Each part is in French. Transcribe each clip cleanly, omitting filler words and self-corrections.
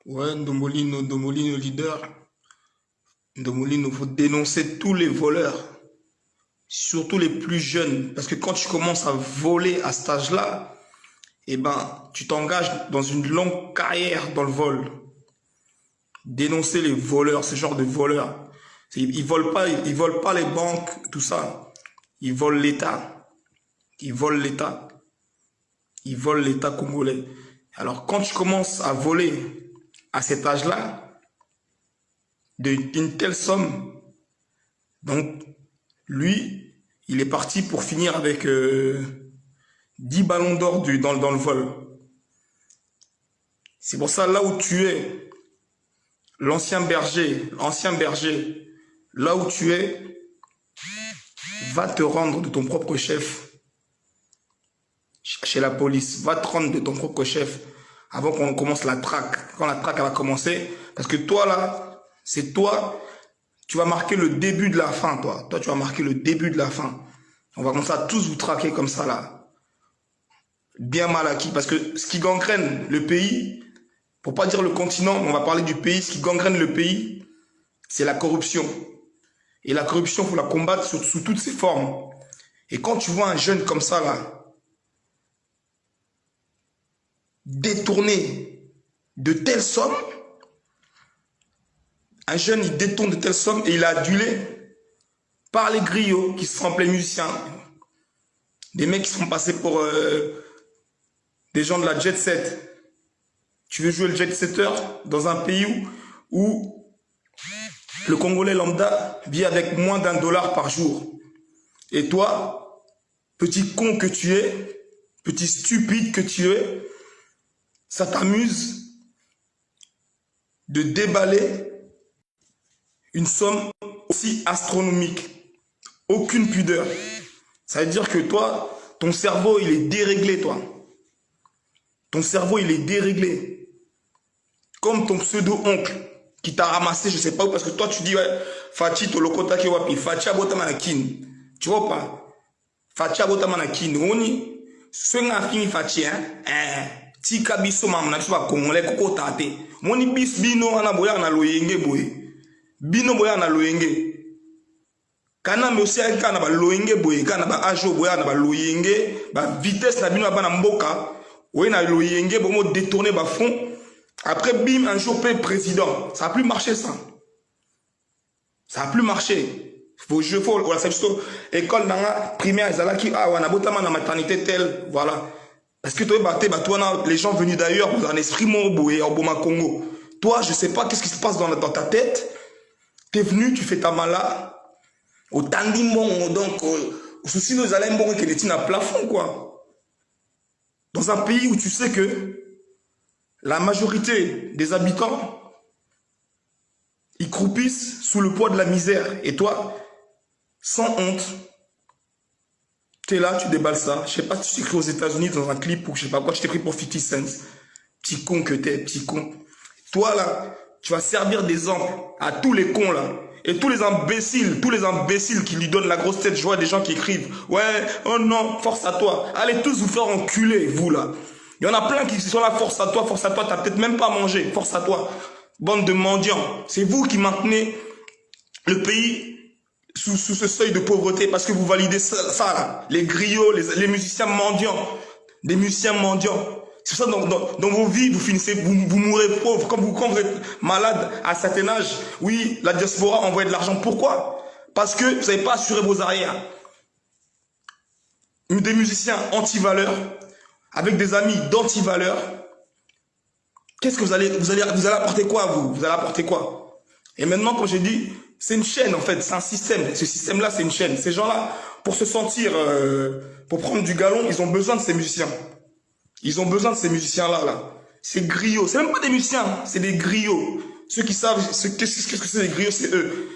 Ouais, Ndomolino, Ndomolino leader. Ndomolino, faut dénoncer tous les voleurs, surtout les plus jeunes. Parce que quand tu commences à voler à cet âge-là, eh ben, tu t'engages dans une longue carrière dans le vol. Dénoncer les voleurs, ce genre de voleurs. Ils volent pas les banques, tout ça. Ils volent l'État. Ils volent l'État. Ils volent l'État congolais. Alors, quand tu commences à voler à cet âge-là, d'une telle somme, donc, lui, il est parti pour finir avec 10 ballons d'or dans le vol. C'est pour ça, là où tu es, l'ancien berger, là où tu es, va te rendre de ton propre chef chez la police. Va te rendre de ton propre chef avant qu'on commence la traque. Quand la traque va commencer, parce que toi là, c'est toi, tu vas marquer le début de la fin, toi. Toi, tu vas marquer le début de la fin. On va commencer à tous vous traquer comme ça là. Bien mal acquis. Parce que ce qui gangrène le pays, pour pas dire le continent, on va parler du pays, ce qui gangrène le pays, c'est la corruption. Et la corruption, il faut la combattre sous toutes ses formes. Et quand tu vois un jeune comme ça là, détourner de telles sommes, un jeune il détourne de telles sommes et il est adulé par les griots qui se font appeler musiciens, des mecs qui se font passer pour des gens de la jet set. Tu veux jouer le jet setter dans un pays où le Congolais lambda vit avec moins d'1 $ par jour. Et toi, petit con que tu es, petit stupide que tu es, ça t'amuse de déballer une somme aussi astronomique. Aucune pudeur. Ça veut dire que toi, ton cerveau, il est déréglé, toi. Ton cerveau, il est déréglé. Comme ton pseudo-oncle qui t'a ramassé, je sais pas où, parce que toi, tu dis, ouais, Fachi, Tolokota Kewapi, Fachi Abotamanakin. Tu vois pas? Fachi Abotamanakin. Oni, ce nga fini Fachi, hein? Tika biso mamna biso ba Congolais koko tate. Moni bis bino ana boya na loyenge boye. Bino boya na loyenge. Kana me aussi kana ba loyenge boye, kana ba ajo boya na ba loyenge, ba vitesse na bino ba na mboka. Oui, na loyenge bomo détourner ba fond. Après bim un jour paye président. Ça a plus marché ça. Ça a plus marché. Faut jeu faut voilà c'est plutôt école nanga primaire ezalaki ah wana botama na maternité telle voilà. Parce que toi, les gens venus d'ailleurs, vous avez un esprit morboé, au Boma Congo. Toi, je ne sais pas qu'est-ce qui se passe dans ta tête. Tu es venu, tu fais ta mala. Au tandimon, donc, au souci de Zalembo, qui est à plafond, quoi. Dans un pays où tu sais que la majorité des habitants, ils croupissent sous le poids de la misère. Et toi, sans honte, tu es là, tu déballes ça. Je sais pas si tu t'es pris aux États-Unis dans un clip ou je sais pas quoi, tu t'es pris pour 50 cents. Petit con que t'es, petit con. Toi là, tu vas servir d'exemple à tous les cons là. Et tous les imbéciles qui lui donnent la grosse tête, je vois des gens qui écrivent ouais, oh non, force à toi. Allez tous vous faire enculer, vous là. Il y en a plein qui sont là, force à toi, t'as peut-être même pas mangé, force à toi. Bande de mendiants. C'est vous qui maintenez le pays sous ce seuil de pauvreté parce que vous validez ça là. Les griots, les musiciens mendiants. Des musiciens mendiants. C'est ça, dans vos vies, vous finissez, vous mourrez pauvre. Quand vous êtes malade à un certain âge, oui, la diaspora envoie de l'argent. Pourquoi? Parce que vous n'avez pas assuré vos arrières. Des musiciens anti-valeurs, avec des amis d'anti-valeurs. Qu'est-ce que vous allez apporter quoi, vous? Vous allez apporter quoi? Et maintenant, comme j'ai dit, c'est une chaîne en fait, c'est un système. Ce système-là, c'est une chaîne. Ces gens-là, pour se sentir, pour prendre du galon, ils ont besoin de ces musiciens. Ils ont besoin de ces musiciens-là. Là. Ces griots, c'est même pas des musiciens, c'est des griots. Ceux qui savent qu'est-ce que c'est des griots, c'est eux.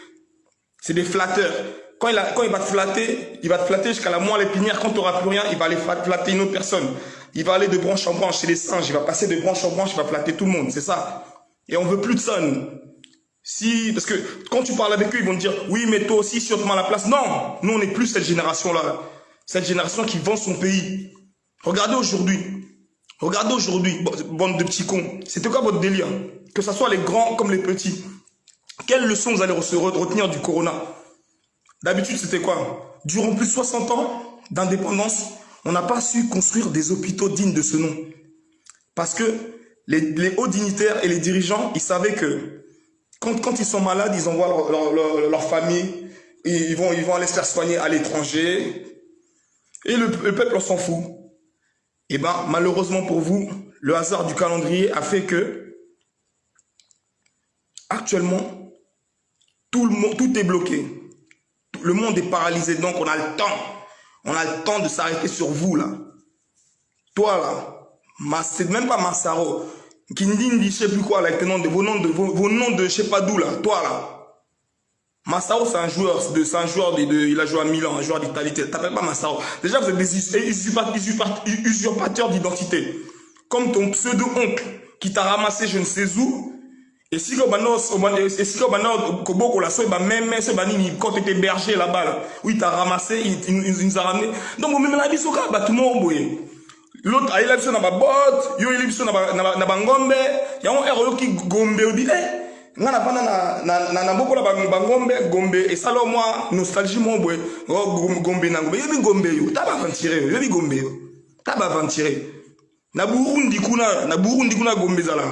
C'est des flatteurs. Quand il va te flatter jusqu'à la moelle épinière. Quand tu n'auras plus rien, il va aller flatter une autre personne. Il va aller de branche en branche, c'est les singes. Il va passer de branche en branche, il va flatter tout le monde, c'est ça. Et on veut plus de ça, nous. Si, parce que quand tu parles avec eux, ils vont te dire, oui, mais toi aussi, si on te met à la place. Non, nous, on n'est plus cette génération-là. Cette génération qui vend son pays. Regardez aujourd'hui, bande de petits cons. C'était quoi votre délire? que ce soit les grands comme les petits. Quelle leçon vous allez retenir du corona? D'habitude, c'était quoi? Durant plus de 60 ans d'indépendance, on n'a pas su construire des hôpitaux dignes de ce nom. Parce que les hauts dignitaires et les dirigeants, ils savaient que quand ils sont malades, ils envoient leur famille, et ils vont aller se faire soigner à l'étranger. Et le peuple, on s'en fout. Et bien, malheureusement pour vous, le hasard du calendrier a fait que, actuellement, tout est bloqué. Le monde est paralysé, donc on a le temps. On a le temps de s'arrêter sur vous, là. Toi, là, c'est même pas Massaro. Kindindi, je sais plus quoi, là, avec vos noms de je sais pas d'où, là. Toi, là. Massaro, c'est un joueur, il a joué à Milan, un joueur d'Italie. T'appelles pas Massaro. Déjà, vous êtes des usurpateurs d'identité. Comme ton pseudo-oncle qui t'a ramassé je ne sais où. Et si quand tu étais berger là-bas, là, où il t'a ramassé, il nous a ramené. Donc, même la bisoka, tout le monde, l'autre, il a vu ça dans ma botte, il a vu ça dans ma ngombe, il y a un héros qui gombe, il dit, eh, na beaucoup la gombe, et ça, là, moi, nostalgie, mon boy, gombe, il y a gombe, t'as pas aventuré, il y a gombe, t'as pas aventuré. Na Burundi kuna gombe zala.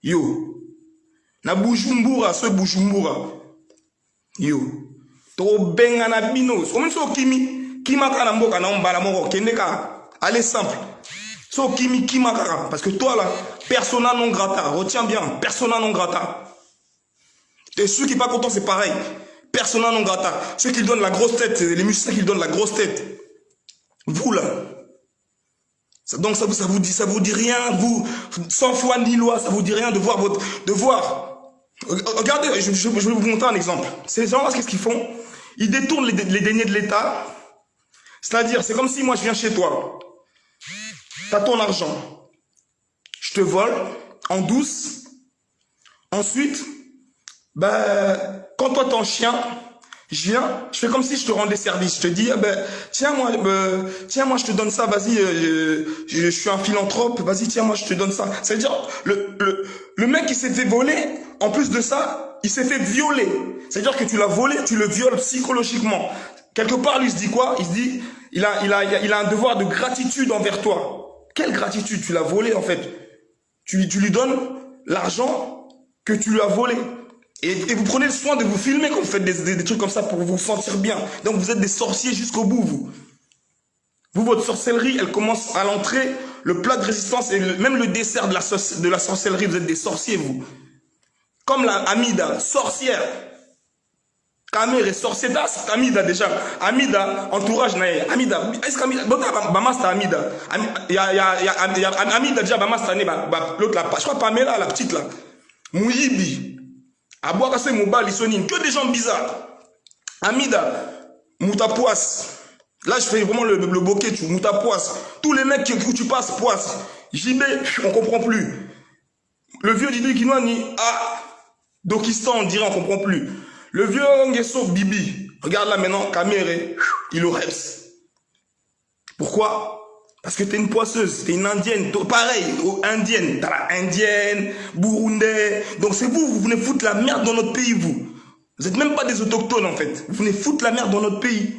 Yo. Na Bujumbura, ce Bujumbura. Yo. To benga na binos. Omen so kima kana mboka na mbala moko kendeka. Allez simple. So kima kara. Parce que toi là, persona non grata. Retiens bien, persona non grata. Et ceux qui sont pas contents, c'est pareil. Persona non grata. Ceux qui donnent la grosse tête, c'est les musiciens qui donnent la grosse tête. Vous là. Donc ça vous dit rien, vous, sans foi ni loi, ça vous dit rien de voir. Regardez, je vais vous montrer un exemple. Ces gens-là, qu'est-ce qu'ils font? Ils détournent les deniers de l'État. C'est-à-dire, c'est comme si moi je viens chez toi. Tu as ton argent. Je te vole en douce. Ensuite, quand toi t'es en chien, je viens, je fais comme si je te rendais service. Je te dis, tiens moi je te donne ça, vas-y, je suis un philanthrope, vas-y, tiens moi je te donne ça. C'est-à-dire, le mec qui s'est fait voler, en plus de ça, il s'est fait violer. C'est-à-dire que tu l'as volé, tu le violes psychologiquement. Quelque part, lui, il se dit quoi? Il se dit, il a un devoir de gratitude envers toi. Quelle gratitude? Tu l'as volé, en fait. Tu lui donnes l'argent que tu lui as volé. Et vous prenez le soin de vous filmer quand vous faites des trucs comme ça pour vous sentir bien. Donc vous êtes des sorciers jusqu'au bout, vous. Vous, votre sorcellerie, elle commence à l'entrée, le plat de résistance et même le dessert de la sorcellerie, vous êtes des sorciers, vous. Comme la Amida, sorcière. Kamer est sorcière, c'est Amida déjà. Amida, entourage, Amida, est-ce qu'Amida, Bamasta Amida. Il y a Amida déjà, Bamasta, l'autre, je crois Pamela, la petite là. Mouyibi. Abouakase Mouba, Lissonine, que des gens bizarres. Amida, Moutapoas. Là, je fais vraiment le bokeh, tu Moutapoas. Tous les mecs où tu passes, Poas. JB, on comprend plus. Le vieux Didi Kinouani, Dokistan, on dirait, on comprend plus. Le vieux Ngeso Bibi, regarde là maintenant, Kamere, il au reps. Pourquoi? Parce que t'es une poisseuse, t'es une indienne, pareil, indienne, t'as la indienne, burundais. Donc c'est vous venez foutre la merde dans notre pays, vous. Vous êtes même pas des autochtones en fait. Vous venez foutre la merde dans notre pays.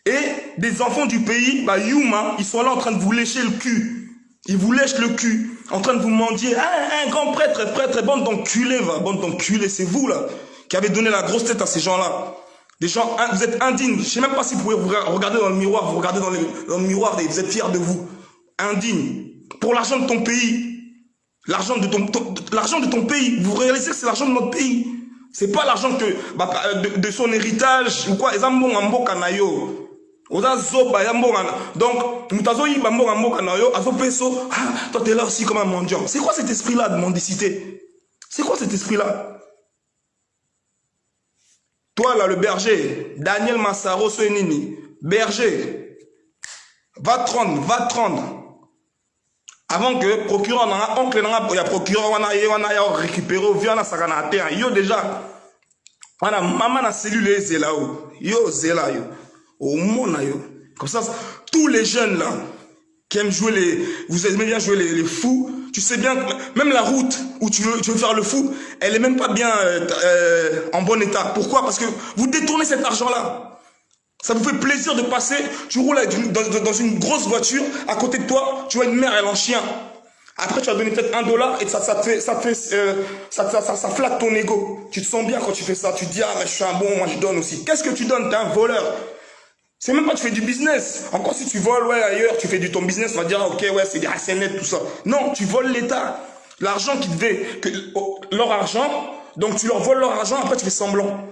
Et des enfants du pays, Yuma, ils sont là en train de vous lécher le cul. Ils vous lèchent le cul, en train de vous mendier. Un grand prêtre, bande d'enculés, bande d'enculés, c'est vous là, qui avez donné la grosse tête à ces gens-là. Des gens, vous êtes indignes. Je ne sais même pas si vous pouvez vous regarder dans le miroir. Vous regardez dans le miroir et vous êtes fiers de vous. Indignes. Pour l'argent de ton pays. L'argent de ton pays. Vous réalisez que c'est l'argent de notre pays. C'est pas l'argent de son héritage ou quoi. Donc, toi t'es là aussi comme un mendiant. C'est quoi cet esprit-là de mendicité? C'est quoi cet esprit-là? Toi là, le berger, Daniel Massaro Soenini, berger, va te rendre. Avant que procureur, oncle, il y a procureur, on a récupéré, viens à Sakana, yo déjà, on a maman na cellule zela, yo zela, yo, au monde, yo. Comme ça, tous les jeunes là, qui aiment jouer vous aimez bien jouer les fous, tu sais bien, même la route, ou tu veux faire le fou, elle n'est même pas bien en bon état. Pourquoi? Parce que vous détournez cet argent-là. Ça vous fait plaisir de passer, tu roules dans une grosse voiture, à côté de toi, tu vois une mère, elle est en chien. Après, tu vas donner peut-être $1 et ça flatte ton ego. Tu te sens bien quand tu fais ça. Tu te dis, ah, mais je suis un bon, moi je donne aussi. Qu'est-ce que tu donnes? T'es un voleur. C'est même pas que tu fais du business. Encore si tu voles, ouais, ailleurs, tu fais ton business, on va dire, ah, ok, ouais, c'est des RCNet, tout ça. Non, tu voles l'État. L'argent qu'ils devaient, leur argent, donc tu leur voles leur argent, après tu fais semblant.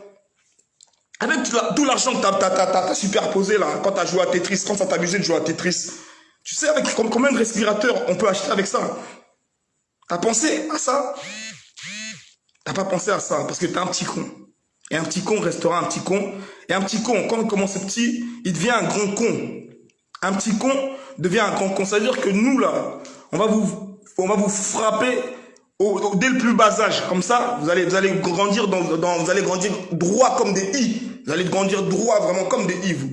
Avec tout l'argent que t'as superposé là, quand t'as joué à Tetris, quand ça t'a amusé de jouer à Tetris, tu sais avec combien de respirateurs on peut acheter avec ça? T'as pensé à ça? T'as pas pensé à ça parce que t'es un petit con. Et un petit con restera un petit con. Et un petit con, quand il commence petit, il devient un grand con. Un petit con devient un grand con. C'est-à-dire que nous là, on va vous frapper dès le plus bas âge. Comme ça, vous allez grandir vous allez grandir droit comme des i. Vous allez grandir droit vraiment comme des i, vous.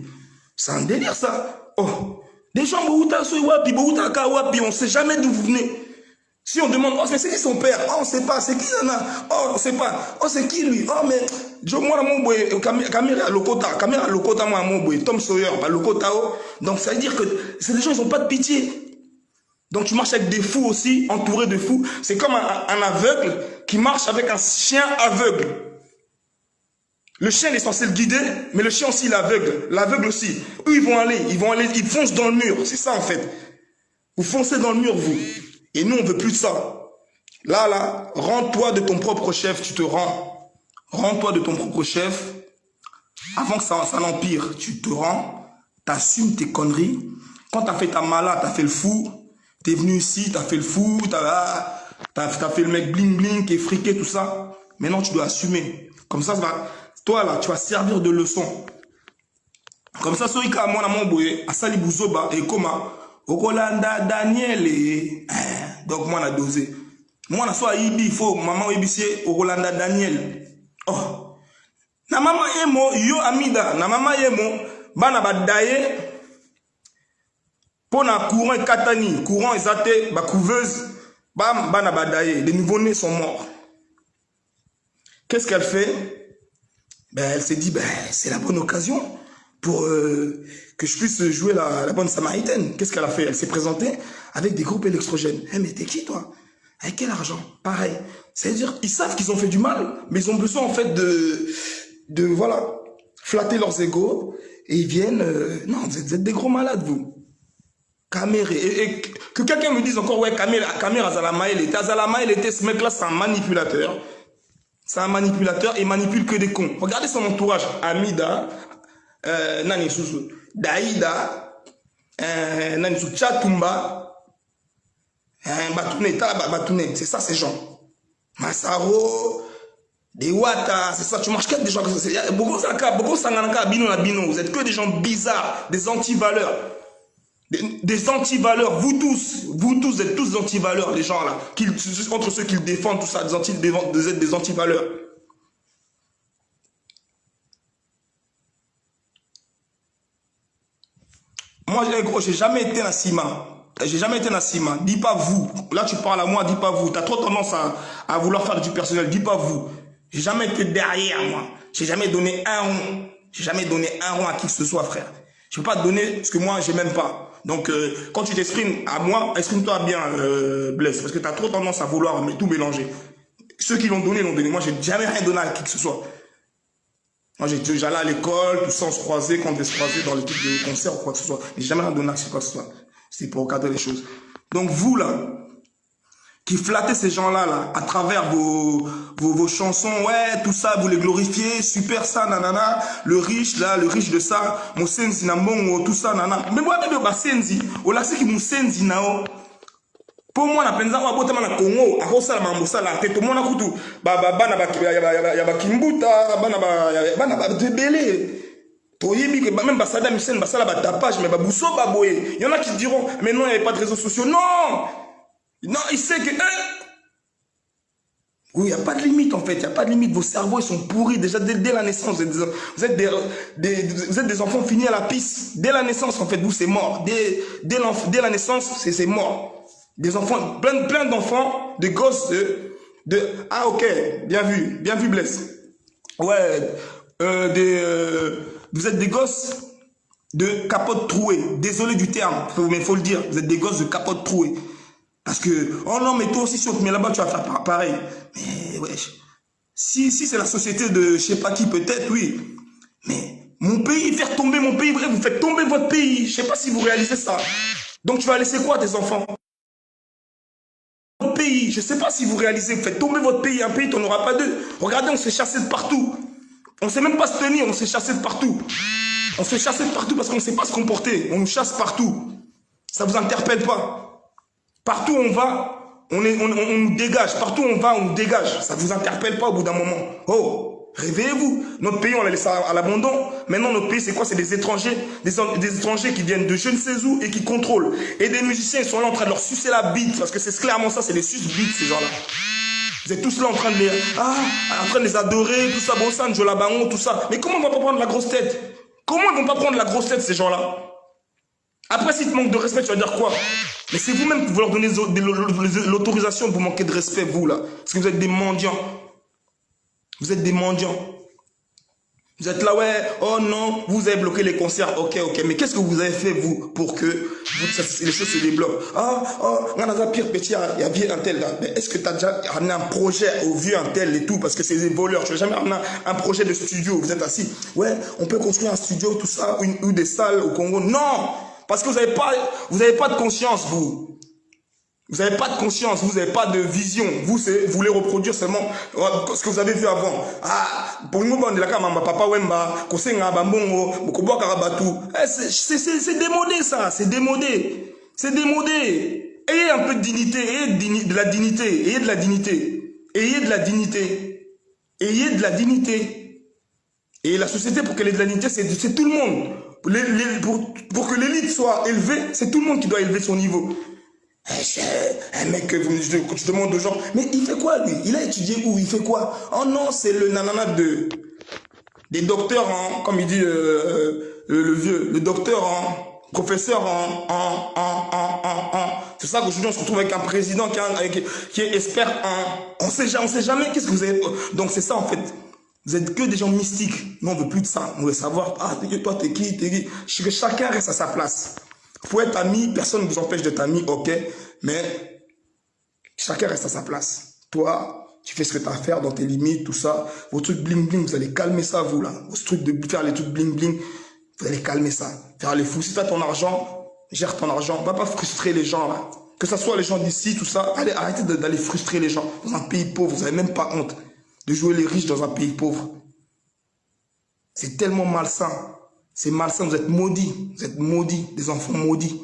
C'est un délire ça. Oh. Des gens, on ne sait jamais d'où vous venez. Si on demande, oh, mais c'est qui son père? Oh, on ne sait pas. C'est qui Nana? Oh, on ne sait pas. Oh, c'est qui lui? Oh, mais moi, mon boy, Kamira Lokota, moi, mon boy, Tom Sawyer, Lokota. Donc, ça veut dire que c'est des gens, ils n'ont pas de pitié. Donc, tu marches avec des fous aussi, entouré de fous. C'est comme un aveugle qui marche avec un chien aveugle. Le chien est censé le guider, mais le chien aussi, il est aveugle. L'aveugle aussi. Eux, ils foncent dans le mur. C'est ça, en fait. Vous foncez dans le mur, vous. Et nous, on veut plus de ça. Là, rends-toi de ton propre chef, tu te rends. Rends-toi de ton propre chef. Avant que ça n'empire, tu te rends. T'assumes tes conneries. Quand t'as fait ta mala, t'as fait le fou. T'es venu ici, t'as fait le fou. T'as fait le mec bling bling qui est friqué, tout ça. Maintenant, tu dois assumer. Comme ça va... Toi là, tu vas servir de leçon. Comme ça, ceux qui ont mon boy, Asali Bouzoba et Koma, Okolanda Daniel et donc moi on a dosé. Moi on a soit Ibi, il faut maman Ibisie, Okolanda Daniel. Oh, na maman yemo yo Amida, na maman yemo bana badaye pona courant katani, courant ezate ba couveuse, bam bana badaye, les nouveau-nés sont morts. Qu'est-ce qu'elle fait? Ben, elle s'est dit, ben, c'est la bonne occasion pour que je puisse jouer la bonne samaritaine. Qu'est-ce qu'elle a fait? Elle s'est présentée avec des groupes électrogènes. Eh, mais t'es qui, toi? Avec quel argent? Pareil. C'est-à-dire, ils savent qu'ils ont fait du mal, mais ils ont besoin, en fait, voilà, flatter leurs égos. Et ils viennent, non, vous êtes des gros malades, vous. Kamere. Et que quelqu'un me dise encore, ouais, Kamere Azalamaël était. Azalamaël était, ce mec-là, c'est un manipulateur. C'est un manipulateur et manipule que des cons. Regardez son entourage. Amida, Nani Sousou, Daïda, Nani Sousou, Chatumba, Batouné, c'est ça ces gens. Massaro, Dewata, c'est ça. Tu marches qu'avec des gens comme ça. Beaucoup Sanganaka, Bino na Bino. Vous êtes que des gens bizarres, des anti-valeurs. Des anti-valeurs, vous tous êtes tous des anti-valeurs, les gens là, entre ceux qui le défendent, tout ça, vous êtes des anti-valeurs. Moi, gros, j'ai jamais été un ciment. J'ai jamais été un ciment. Dis pas vous. Là, tu parles à moi, dis pas vous. Tu as trop tendance à vouloir faire du personnel. Dis pas vous. J'ai jamais été derrière moi. J'ai jamais donné un rond. J'ai jamais donné un rond à qui que ce soit, frère. Je peux pas te donner ce que moi, j'ai même pas. Donc, quand tu t'exprimes à moi, exprime-toi bien, Blaise, parce que tu as trop tendance à vouloir tout mélanger. Ceux qui l'ont donné, l'ont donné. Moi, j'ai jamais rien donné à qui que ce soit. Moi, j'allais à l'école, tout ça, on se croisait, quand on devait se croiser dans les trucs de concert ou quoi que ce soit. J'ai jamais rien donné à quoi que ce soit. C'était pour regarder les choses. Donc, vous, là, qui flattez ces gens-là, là, à travers vos chansons, ouais, tout ça, vous les glorifiez, super ça, nanana, le riche, là, le riche de ça, mon senzi nambongo, tout ça, nanana. Mais moi, même, bah, senzi, au là, c'est qui mon senzi nao. Pour moi, na penza, on va na Congo, à Rosa, la Mambosa, la tête, tout le monde a foutu, yaba Kimbuta, bana débélé. Toyebi que même Saddam Hussein, basala ba tapage, mais Bousso Baboé. Il y en a qui diront, mais non, il n'y avait pas de réseaux sociaux. Non! Non, il sait que... Oui, il n'y a pas de limite en fait, il n'y a pas de limite. Vos cerveaux, ils sont pourris déjà dès la naissance. Vous êtes des enfants finis à la pisse. Dès la naissance, en fait, vous, c'est mort. Dès la naissance, c'est mort. Des enfants, plein d'enfants, des gosses Ah, ok, bien vu, Blaise. Ouais, vous êtes des gosses de capote trouée. Désolé du terme, mais il faut le dire. Vous êtes des gosses de capote trouée. Parce que, oh non, mais toi aussi, si on te met là-bas, tu vas faire pareil. Mais, ouais, si c'est la société de je sais pas qui, peut-être, oui. Mais mon pays, faire tomber mon pays, bref, vous faites tomber votre pays. Je sais pas si vous réalisez ça. Donc, tu vas laisser quoi, tes enfants? Votre pays, je sais pas si vous réalisez, vous faites tomber votre pays. Un pays, tu n'en auras pas deux. Regardez, on se fait chasser de partout. On ne sait même pas se tenir, on se fait chasser de partout. On se fait chasser de partout parce qu'on ne sait pas se comporter. On nous chasse partout. Ça ne vous interpelle pas. Partout où on va, on nous dégage. Partout où on va, on nous dégage. Ça ne vous interpelle pas au bout d'un moment. Oh, réveillez-vous. Notre pays, on l'a laissé à l'abandon. Maintenant, notre pays, c'est quoi? C'est des étrangers. Des étrangers qui viennent de je ne sais où et qui contrôlent. Et des musiciens, ils sont là en train de leur sucer la bite. Parce que c'est clairement ça, c'est des suce-bites, ces gens-là. Vous êtes tous là en train de les adorer, tout ça, bon sang, Jola Baron, tout ça. Mais comment ils vont pas prendre la grosse tête? Comment ils vont pas prendre la grosse tête, ces gens-là? Après, s'ils te manquent de respect, tu vas dire quoi? Mais c'est vous-même qui vous leur donnez l'autorisation de vous manquer de respect, vous, là. Parce que vous êtes des mendiants. Vous êtes des mendiants. Vous êtes là, ouais, oh non, vous avez bloqué les concerts, ok, mais qu'est-ce que vous avez fait, vous, pour que les choses se débloquent? On a pire petit, il y a vieux un tel là. Mais est-ce que tu as déjà ramené un projet au vieux un tel et tout? Parce que c'est des voleurs, tu n'as jamais ramené un projet de studio, vous êtes assis, ouais, on peut construire un studio, tout ça, ou des salles au Congo. Non! Parce que vous n'avez pas de conscience, vous. Vous n'avez pas de conscience, vous n'avez pas de vision. Vous voulez reproduire seulement ce que vous avez vu avant. Ah, pour nous, on est là, papa Wemba, Kosenga, Bambongo, Bokoboa Karabatu. C'est démodé, ça. C'est démodé. C'est démodé. Ayez un peu de dignité. Ayez de la dignité. Ayez de la dignité. Ayez de la dignité. Ayez de la dignité. Et la société, pour qu'elle ait de la dignité, c'est tout le monde. Pour que l'élite soit élevée, c'est tout le monde qui doit élever son niveau. Un mec que je demande aux gens, mais il fait quoi lui? Il a étudié où? Il fait quoi? Oh non, c'est le nanana des docteurs, hein, comme il dit le vieux, le docteur, hein, professeur, c'est ça qu'aujourd'hui on se retrouve avec un président qui est expert en... On sait jamais qu'est-ce que vous avez... Donc c'est ça en fait. Vous êtes que des gens mystiques. Nous on veut plus de ça. On veut savoir, toi t'es qui? Que chacun reste à sa place. Faut être ami, personne ne vous empêche d'être ami, ok, mais chacun reste à sa place. Toi, tu fais ce que tu as à faire dans tes limites, tout ça. Vos trucs bling bling, vous allez calmer ça, vous là. Vos trucs de faire les trucs bling bling, vous allez calmer ça. Faire les fous. Si tu as ton argent, gère ton argent. Va pas frustrer les gens là. Que ce soit les gens d'ici, tout ça. Allez, arrêtez d'aller frustrer les gens. Dans un pays pauvre, vous n'avez même pas honte de jouer les riches dans un pays pauvre. C'est tellement malsain. C'est malsain, vous êtes maudits, des enfants maudits.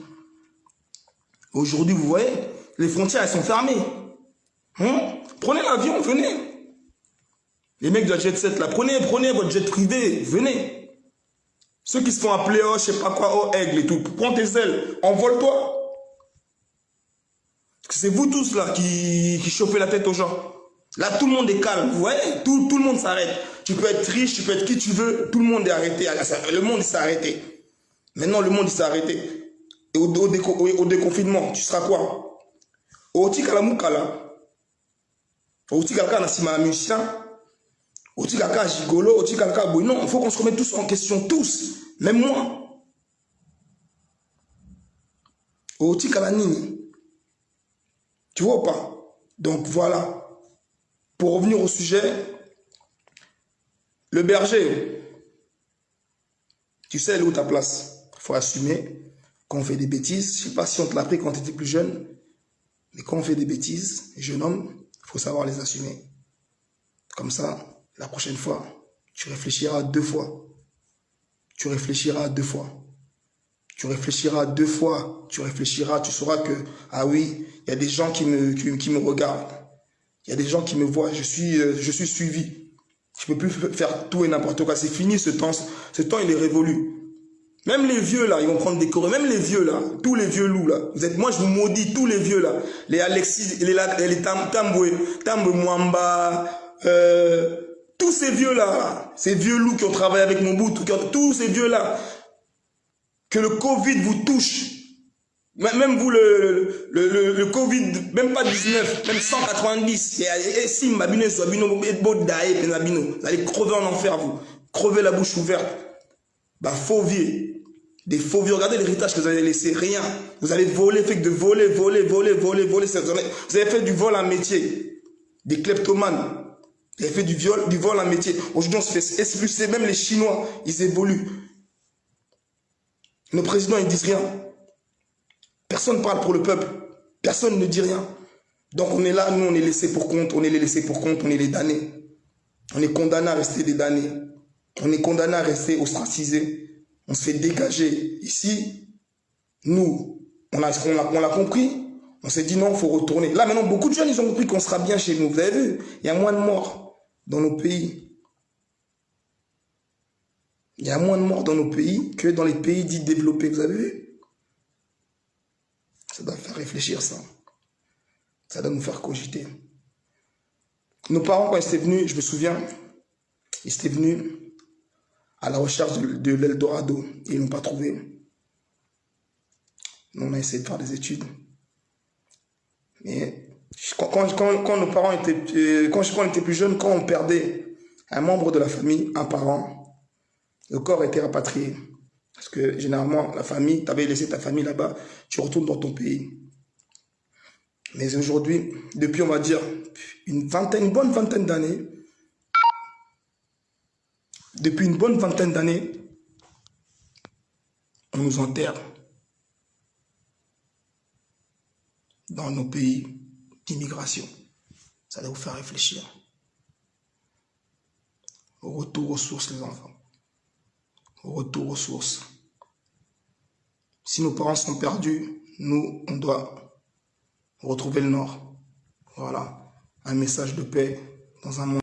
Aujourd'hui, vous voyez, les frontières, elles sont fermées. Prenez l'avion, venez. Les mecs de la jet set, là, prenez votre jet privé, venez. Ceux qui se font appeler, oh, je sais pas quoi, oh, aigle et tout, prends tes ailes, envole-toi. C'est vous tous, là, qui chauffez la tête aux gens. Là, tout le monde est calme, vous voyez, tout le monde s'arrête. Tu peux être riche, tu peux être qui tu veux, tout le monde est arrêté. Le monde s'est arrêté. Maintenant, le monde s'est arrêté. Et au déconfinement, tu seras quoi? Au Tikalamukala. Au Tikalaka Nasima musicien. Au Tikalaka gigolo, au Tikalaka boy. Non, il faut qu'on se remette tous en question, tous. Même moi. Au Tikalanini. Tu vois ou pas? Donc voilà. Pour revenir au sujet, le berger, tu sais, elle est où ta place? Il faut assumer quand on fait des bêtises. Je ne sais pas si on te l'a appris quand tu étais plus jeune, mais quand on fait des bêtises, jeune homme, il faut savoir les assumer. Comme ça, la prochaine fois, tu réfléchiras 2 fois. Tu réfléchiras 2 fois. Tu réfléchiras 2 fois. Tu réfléchiras, tu sauras que, ah oui, il y a des gens qui me regardent. Il y a des gens qui me voient, je suis suivi. Je ne peux plus faire tout et n'importe quoi. C'est fini ce temps il est révolu. Même les vieux là, ils vont prendre des corées. Même les vieux là, tous les vieux loups là. Moi je vous maudis, tous les vieux là. Les Alexis, les Tambwe Mwamba, tous ces vieux là, ces vieux loups qui ont travaillé avec Mobutu, tous ces vieux là. Que le Covid vous touche. Même vous, le Covid, même pas 19, même 190. Et si vous allez crever en enfer, vous. Crever la bouche ouverte. Bah, fauvier. Des fauviers. Regardez l'héritage que vous avez laissé. Rien. Vous avez volé, fait que de voler. Vous avez fait du vol un métier. Des kleptomanes. Vous avez fait du vol un métier. Aujourd'hui, on se fait expulser. Même les Chinois, ils évoluent. Nos présidents, ils disent rien. Personne ne parle pour le peuple. Personne ne dit rien. Donc on est là, nous on est laissés pour compte, on est les laissés pour compte, on est les damnés. On est condamnés à rester des damnés. On est condamnés à rester ostracisés. On se fait dégager. Ici, nous, on l'a compris. On s'est dit non, il faut retourner. Là maintenant, beaucoup de jeunes, ils ont compris qu'on sera bien chez nous. Vous avez vu, il y a moins de morts dans nos pays. Il y a moins de morts dans nos pays que dans les pays dits développés. Vous avez vu? Ça doit faire réfléchir, ça. Ça doit nous faire cogiter. Nos parents, quand ils étaient venus, je me souviens, ils étaient venus à la recherche de l'Eldorado et ils ne l'ont pas trouvé. Nous, on a essayé de faire des études. Mais quand nos parents étaient, quand on était plus jeunes, quand on perdait un membre de la famille, un parent, le corps était rapatrié. Parce que généralement, la famille, tu avais laissé ta famille là-bas, tu retournes dans ton pays. Mais aujourd'hui, depuis, on va dire, une bonne vingtaine d'années, depuis une bonne vingtaine d'années, on nous enterre dans nos pays d'immigration. Ça doit vous faire réfléchir. Au retour aux sources, les enfants. Au retour aux sources. Si nos parents sont perdus, nous, on doit retrouver le Nord. Voilà, un message de paix dans un monde.